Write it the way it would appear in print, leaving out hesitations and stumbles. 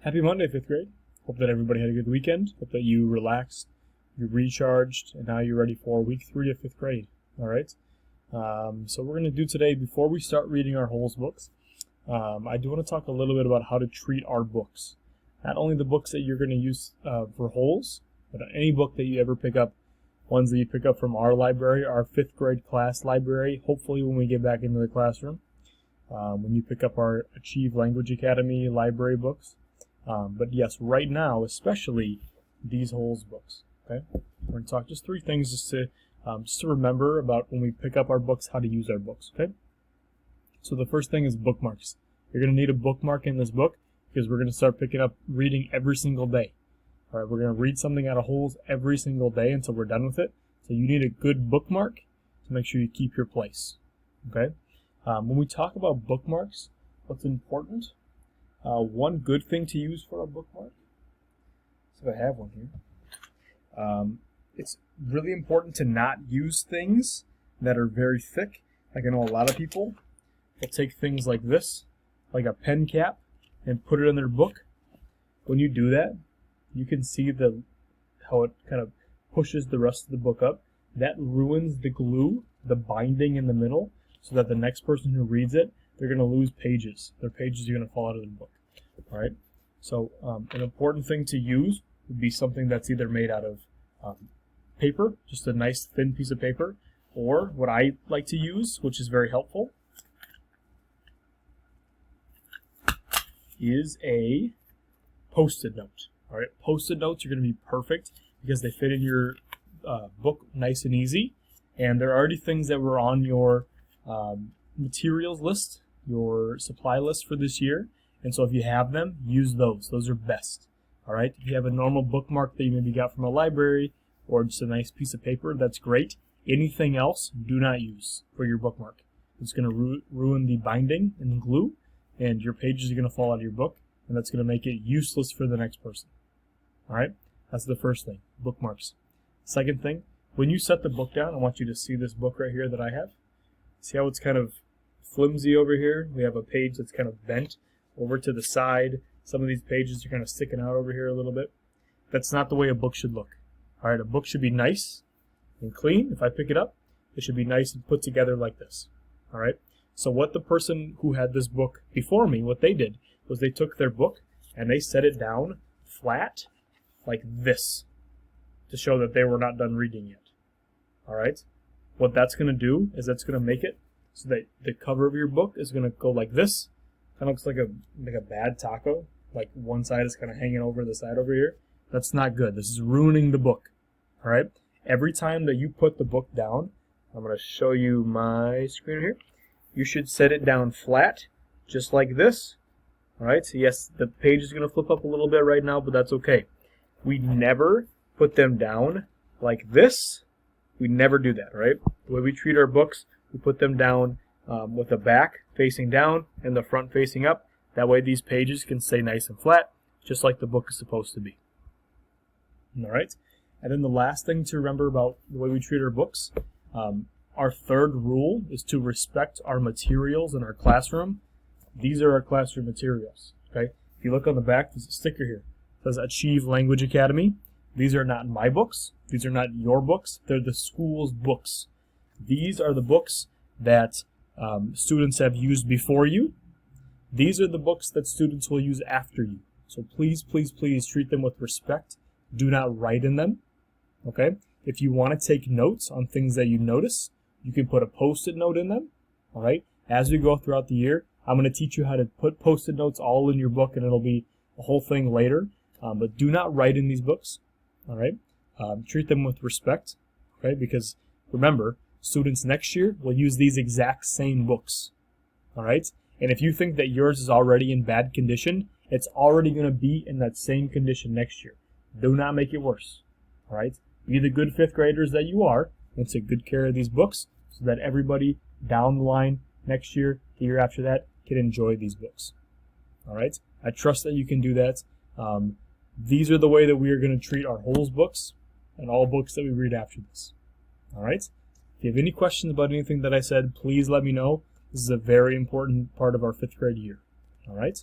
Happy Monday, 5th grade. Hope that everybody had a good weekend. Hope that you relaxed, you recharged, and now you're ready for week 3 of 5th grade. All right? So we're going to do today, before we start reading our Holes books, I do want to talk a little bit about how to treat our books. Not only the books that you're going to use for Holes, but any book that you ever pick up, ones that you pick up from our library, our 5th grade class library, hopefully when we get back into the classroom, when you pick up our Achieve Language Academy library books. But yes, right now, especially these Holes books. Okay, we're going to talk just 3 things just to remember about when we pick up our books, how to use our books. Okay, so the first thing is bookmarks. You're going to need a bookmark in this book because we're going to start picking up reading every single day. All right, we're going to read something out of Holes every single day until we're done with it. So you need a good bookmark to make sure you keep your place. Okay, when we talk about bookmarks, what's important? One good thing to use for a bookmark, so I have one here, it's really important to not use things that are very thick. Like I know a lot of people will take things like this, like a pen cap, and put it in their book. When you do that, you can see how it kind of pushes the rest of the book up. That ruins the glue, the binding in the middle, so that the next person who reads it, they're going to lose pages. Their pages are going to fall out of the book. All right. So an important thing to use would be something that's either made out of paper, just a nice thin piece of paper, or what I like to use, which is very helpful, is a Post-it note. All right. Post-it notes are going to be perfect because they fit in your book nice and easy, and they're already things that were on your materials list, your supply list for this year. And so if you have them, use those. Those are best. All right. If you have a normal bookmark that you maybe got from a library or just a nice piece of paper, that's great. Anything else, do not use for your bookmark. It's going to ruin the binding and the glue, and your pages are going to fall out of your book, and that's going to make it useless for the next person. All right. That's the first thing, bookmarks. Second thing, when you set the book down, I want you to see this book right here that I have. See how it's kind of flimsy over here? We have a page that's kind of bent over to the side. Some of these pages are kind of sticking out over here a little bit. That's not the way a book should look. All right, a book should be nice and clean. If I pick it up, it should be nice and put together like this. All right. So what the person who had this book before me, what they did was they took their book and they set it down flat like this to show that they were not done reading yet. All right. What that's going to do is that's going to make it so that the cover of your book is going to go like this. Kind of looks like a bad taco. Like one side is kind of hanging over the side over here. That's not good. This is ruining the book. All right. Every time that you put the book down, I'm going to show you my screen here. You should set it down flat, just like this. All right. So yes, the page is going to flip up a little bit right now, but that's okay. We never put them down like this. We never do that, right? The way we treat our books, we put them down with the back facing down and the front facing up. That way these pages can stay nice and flat, just like the book is supposed to be. All right? And then the last thing to remember about the way we treat our books, our third rule is to respect our materials in our classroom. These are our classroom materials, okay? If you look on the back, there's a sticker here. It says Achieve Language Academy. These are not my books. These are not your books. They're the school's books. These are the books that students have used before you. These are the books that students will use after you. So please, please, please treat them with respect. Do not write in them. Okay? If you want to take notes on things that you notice, you can put a Post-it note in them. All right? As we go throughout the year, I'm going to teach you how to put Post-it notes all in your book, and it'll be a whole thing later. But do not write in these books. All right? Treat them with respect. Okay? Because remember, students next year will use these exact same books. All right? And if you think that yours is already in bad condition, it's already going to be in that same condition next year. Do not make it worse. All right? Be the good 5th graders that you are and take good care of these books so that everybody down the line next year, the year after that, can enjoy these books. All right? I trust that you can do that. These are the way that we are going to treat our Holes books and all books that we read after this. All right? If you have any questions about anything that I said, please let me know. This is a very important part of our 5th grade year. All right?